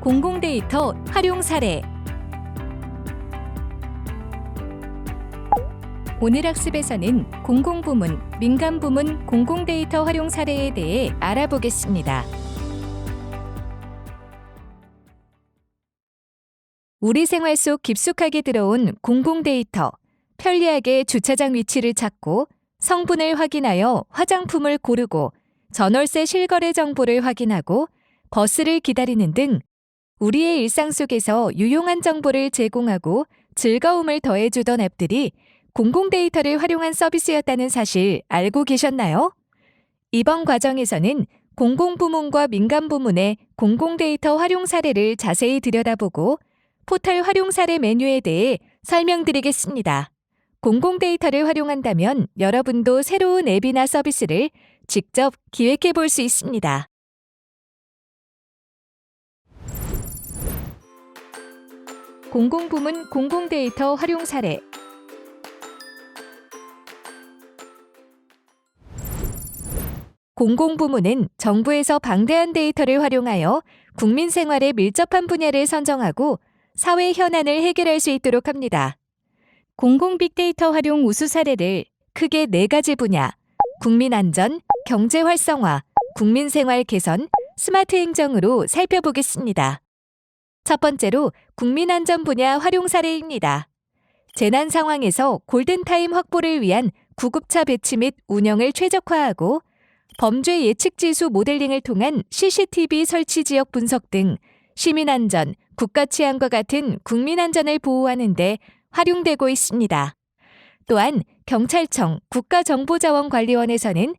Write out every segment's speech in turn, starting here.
공공데이터 활용 사례. 오늘 학습에서는 공공부문, 민간부문 공공데이터 활용 사례에 대해 알아보겠습니다. 우리 생활 속 깊숙하게 들어온 공공데이터, 편리하게 주차장 위치를 찾고 성분을 확인하여 화장품을 고르고 전월세 실거래 정보를 확인하고 버스를 기다리는 등 우리의 일상 속에서 유용한 정보를 제공하고 즐거움을 더해주던 앱들이 공공데이터를 활용한 서비스였다는 사실 알고 계셨나요? 이번 과정에서는 공공부문과 민간부문의 공공데이터 활용 사례를 자세히 들여다보고 포털 활용 사례 메뉴에 대해 설명드리겠습니다. 공공데이터를 활용한다면 여러분도 새로운 앱이나 서비스를 직접 기획해 볼 수 있습니다. 공공부문 공공데이터 활용 사례. 공공부문은 정부에서 방대한 데이터를 활용하여 국민 생활에 밀접한 분야를 선정하고 사회 현안을 해결할 수 있도록 합니다. 공공 빅데이터 활용 우수 사례를 크게 4가지 분야, 국민안전, 경제 활성화, 국민생활 개선, 스마트 행정으로 살펴보겠습니다. 첫 번째로 국민안전 분야 활용 사례입니다. 재난 상황에서 골든타임 확보를 위한 구급차 배치 및 운영을 최적화하고 범죄 예측 지수 모델링을 통한 CCTV 설치 지역 분석 등 시민안전, 국가 치안과 같은 국민안전을 보호하는 데 활용되고 있습니다. 또한 경찰청, 국가정보자원관리원에서는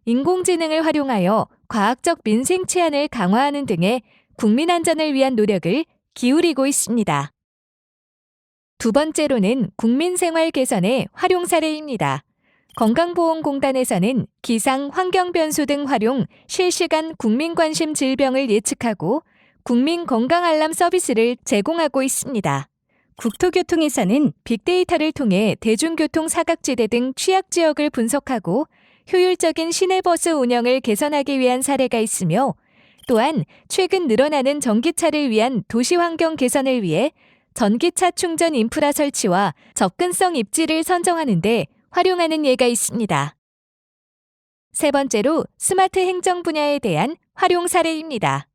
인공지능을 활용하여 과학적 민생 치안을 강화하는 등의 국민안전을 위한 노력을 기울이고 있습니다. 두 번째로는 국민생활 개선의 활용 사례입니다. 건강보험공단에서는 기상, 환경 변수 등 활용 실시간 국민관심 질병을 예측하고 국민건강알람 서비스를 제공하고 있습니다. 국토교통에서는 빅데이터를 통해 대중교통 사각지대 등 취약지역을 분석하고 효율적인 시내버스 운영을 개선하기 위한 사례가 있으며 또한 최근 늘어나는 전기차를 위한 도시환경 개선을 위해 전기차 충전 인프라 설치와 접근성 입지를 선정하는 데 활용하는 예가 있습니다. 세 번째로 스마트 행정 분야에 대한 활용 사례입니다.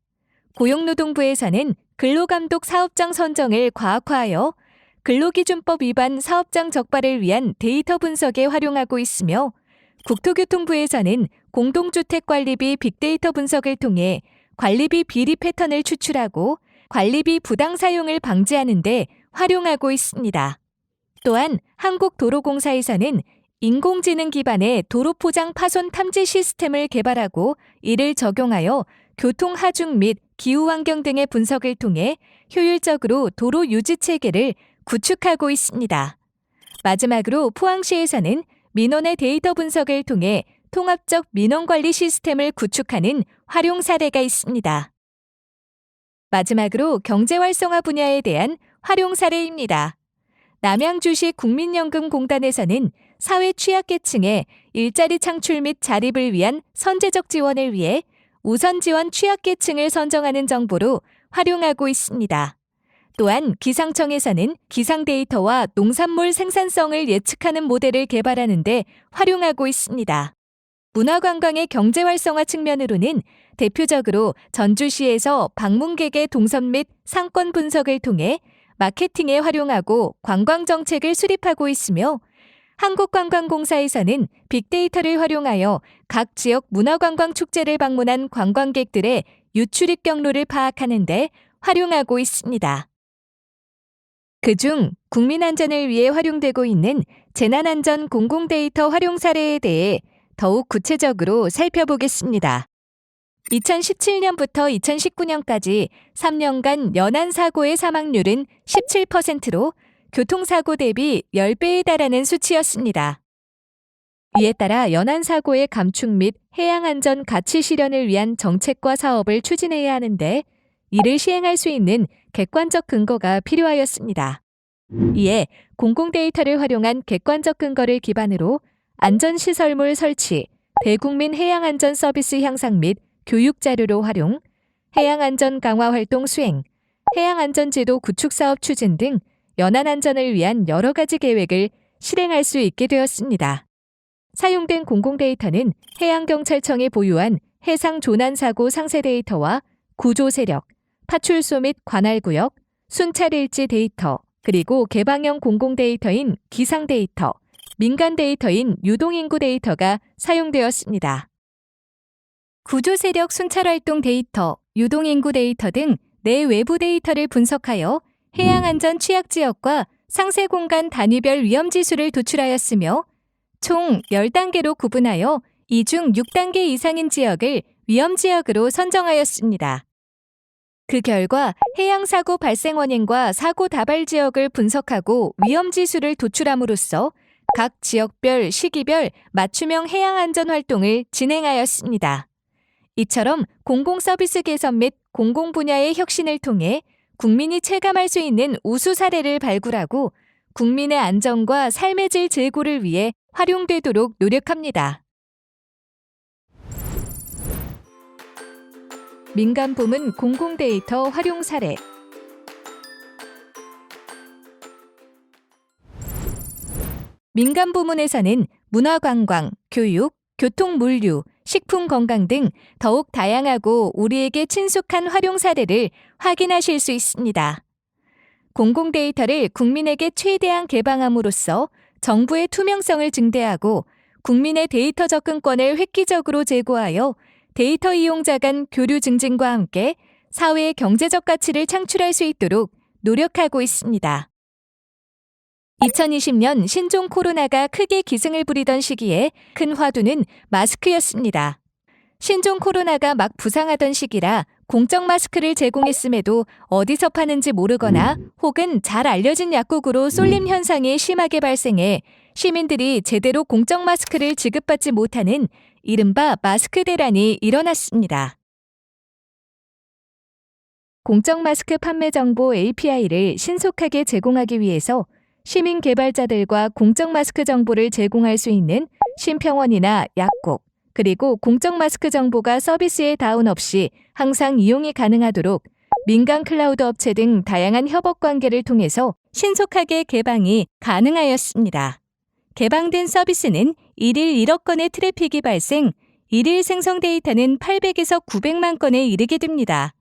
고용노동부에서는 근로감독 사업장 선정을 과학화하여 근로기준법 위반 사업장 적발을 위한 데이터 분석에 활용하고 있으며 국토교통부에서는 공동주택관리비 빅데이터 분석을 통해 관리비 비리 패턴을 추출하고 관리비 부당 사용을 방지하는 데 활용하고 있습니다. 또한 한국도로공사에서는 인공지능 기반의 도로포장 파손 탐지 시스템을 개발하고 이를 적용하여 교통 하중 및 기후환경 등의 분석을 통해 효율적으로 도로 유지 체계를 구축하고 있습니다. 마지막으로 포항시에서는 민원의 데이터 분석을 통해 통합적 민원관리 시스템을 구축하는 활용 사례가 있습니다. 마지막으로 경제활성화 분야에 대한 활용 사례입니다. 남양주시 국민연금공단에서는 사회 취약계층의 일자리 창출 및 자립을 위한 선제적 지원을 위해 우선 지원 취약계층을 선정하는 정보로 활용하고 있습니다. 또한 기상청에서는 기상 데이터와 농산물 생산성을 예측하는 모델을 개발하는 데 활용하고 있습니다. 문화관광의 경제활성화 측면으로는 대표적으로 전주시에서 방문객의 동선 및 상권 분석을 통해 마케팅에 활용하고 관광정책을 수립하고 있으며 한국관광공사에서는 빅데이터를 활용하여 각 지역 문화관광 축제를 방문한 관광객들의 유출입 경로를 파악하는 데 활용하고 있습니다. 그중 국민안전을 위해 활용되고 있는 재난안전 공공데이터 활용 사례에 대해 더욱 구체적으로 살펴보겠습니다. 2017년부터 2019년까지 3년간 연안사고의 사망률은 17%로 교통사고 대비 10배에 달하는 수치였습니다. 이에 따라 연안사고의 감축 및 해양안전 가치 실현을 위한 정책과 사업을 추진해야 하는데 이를 시행할 수 있는 객관적 근거가 필요하였습니다. 이에 공공데이터를 활용한 객관적 근거를 기반으로 안전시설물 설치, 대국민 해양안전 서비스 향상 및 교육 자료로 활용, 해양안전 강화 활동 수행, 해양안전제도 구축 사업 추진 등 연안안전을 위한 여러 가지 계획을 실행할 수 있게 되었습니다. 사용된 공공데이터는 해양경찰청이 보유한 해상조난사고 상세 데이터와 구조세력, 파출소 및 관할구역, 순찰일지 데이터, 그리고 개방형 공공데이터인 기상데이터, 민간 데이터인 유동인구 데이터가 사용되었습니다. 구조세력 순찰활동 데이터, 유동인구 데이터 등 내외부 데이터를 분석하여 해양안전 취약지역과 상세공간 단위별 위험지수를 도출하였으며 총 10단계로 구분하여 이 중 6단계 이상인 지역을 위험지역으로 선정하였습니다. 그 결과 해양사고 발생 원인과 사고 다발 지역을 분석하고 위험지수를 도출함으로써 각 지역별, 시기별 맞춤형 해양안전 활동을 진행하였습니다. 이처럼 공공서비스 개선 및 공공분야의 혁신을 통해 국민이 체감할 수 있는 우수 사례를 발굴하고 국민의 안전과 삶의 질 제고를 위해 활용되도록 노력합니다. 민간 부문 공공데이터 활용 사례. 민간 부문에서는 문화관광, 교육, 교통물류, 식품건강 등 더욱 다양하고 우리에게 친숙한 활용 사례를 확인하실 수 있습니다. 공공데이터를 국민에게 최대한 개방함으로써 정부의 투명성을 증대하고 국민의 데이터 접근권을 획기적으로 제고하여 데이터 이용자 간 교류 증진과 함께 사회의 경제적 가치를 창출할 수 있도록 노력하고 있습니다. 2020년 신종 코로나가 크게 기승을 부리던 시기에 큰 화두는 마스크였습니다. 신종 코로나가 막 부상하던 시기라 공적 마스크를 제공했음에도 어디서 파는지 모르거나 혹은 잘 알려진 약국으로 쏠림 현상이 심하게 발생해 시민들이 제대로 공적 마스크를 지급받지 못하는 이른바 마스크 대란이 일어났습니다. 공적 마스크 판매 정보 API를 신속하게 제공하기 위해서 시민 개발자들과 공적 마스크 정보를 제공할 수 있는 심평원이나 약국, 그리고 공적 마스크 정보가 서비스에 다운 없이 항상 이용이 가능하도록 민간 클라우드 업체 등 다양한 협업 관계를 통해서 신속하게 개방이 가능하였습니다. 개방된 서비스는 1일 1억 건의 트래픽이 발생, 1일 생성 데이터는 800에서 900만 건에 이르게 됩니다.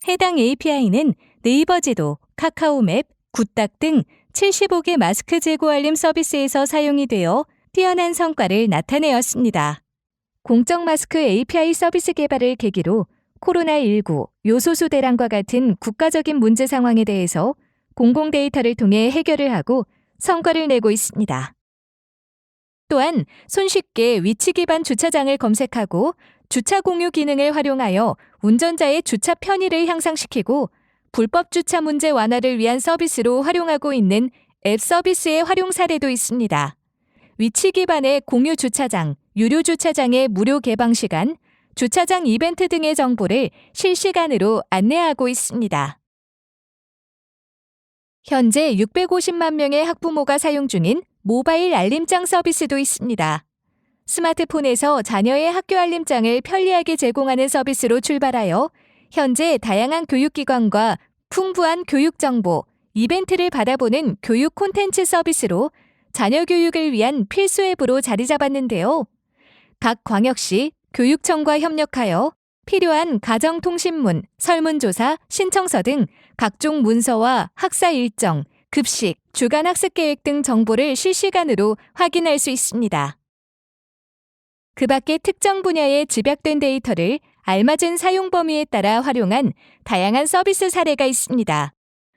해당 API는 네이버 지도, 카카오맵, 굿닥 등 75개 마스크 재고 알림 서비스에서 사용이 되어 뛰어난 성과를 나타내었습니다. 공적 마스크 API 서비스 개발을 계기로 코로나19, 요소수 대란과 같은 국가적인 문제 상황에 대해서 공공 데이터를 통해 해결을 하고 성과를 내고 있습니다. 또한 손쉽게 위치 기반 주차장을 검색하고 주차 공유 기능을 활용하여 운전자의 주차 편의를 향상시키고 불법 주차 문제 완화를 위한 서비스로 활용하고 있는 앱 서비스의 활용 사례도 있습니다. 위치 기반의 공유 주차장, 유료 주차장의 무료 개방 시간, 주차장 이벤트 등의 정보를 실시간으로 안내하고 있습니다. 현재 650만 명의 학부모가 사용 중인 모바일 알림장 서비스도 있습니다. 스마트폰에서 자녀의 학교 알림장을 편리하게 제공하는 서비스로 출발하여 현재 다양한 교육기관과 풍부한 교육 정보, 이벤트를 받아보는 교육 콘텐츠 서비스로 자녀 교육을 위한 필수 앱으로 자리 잡았는데요. 각 광역시, 교육청과 협력하여 필요한 가정통신문, 설문조사, 신청서 등 각종 문서와 학사 일정, 급식, 주간 학습 계획 등 정보를 실시간으로 확인할 수 있습니다. 그 밖에 특정 분야의 집약된 데이터를 알맞은 사용 범위에 따라 활용한 다양한 서비스 사례가 있습니다.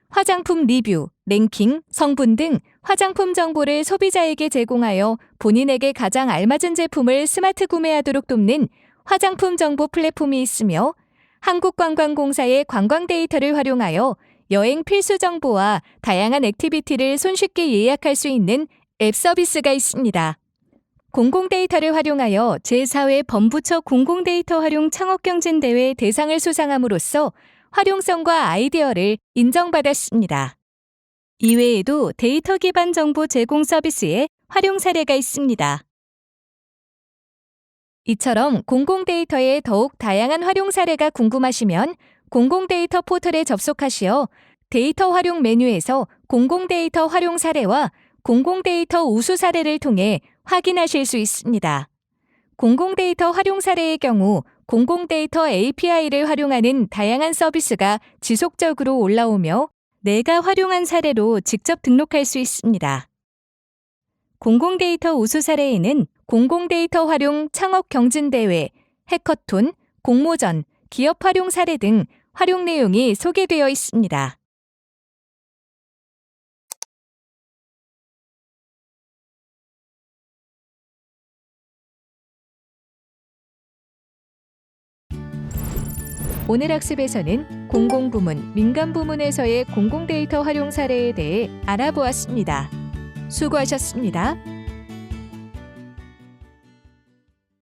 화장품 리뷰, 랭킹, 성분 등 화장품 정보를 소비자에게 제공하여 본인에게 가장 알맞은 제품을 스마트 구매하도록 돕는 화장품 정보 플랫폼이 있으며 한국관광공사의 관광 데이터를 활용하여 여행 필수 정보와 다양한 액티비티를 손쉽게 예약할 수 있는 앱 서비스가 있습니다. 공공데이터를 활용하여 제4회 범부처 공공데이터 활용 창업경진대회 대상을 수상함으로써 활용성과 아이디어를 인정받았습니다. 이외에도 데이터 기반 정보 제공 서비스의 활용 사례가 있습니다. 이처럼 공공데이터의 더욱 다양한 활용 사례가 궁금하시면 공공데이터 포털에 접속하시어 데이터 활용 메뉴에서 공공데이터 활용 사례와 공공데이터 우수 사례를 통해 확인하실 수 있습니다. 공공데이터 활용 사례의 경우 공공데이터 API를 활용하는 다양한 서비스가 지속적으로 올라오며 내가 활용한 사례로 직접 등록할 수 있습니다. 공공데이터 우수 사례에는 공공데이터 활용 창업 경진대회, 해커톤, 공모전, 기업 활용 사례 등 활용 내용이 소개되어 있습니다. 오늘 학습에서는 공공부문, 민간부문에서의 공공데이터 활용 사례에 대해 알아보았습니다. 수고하셨습니다.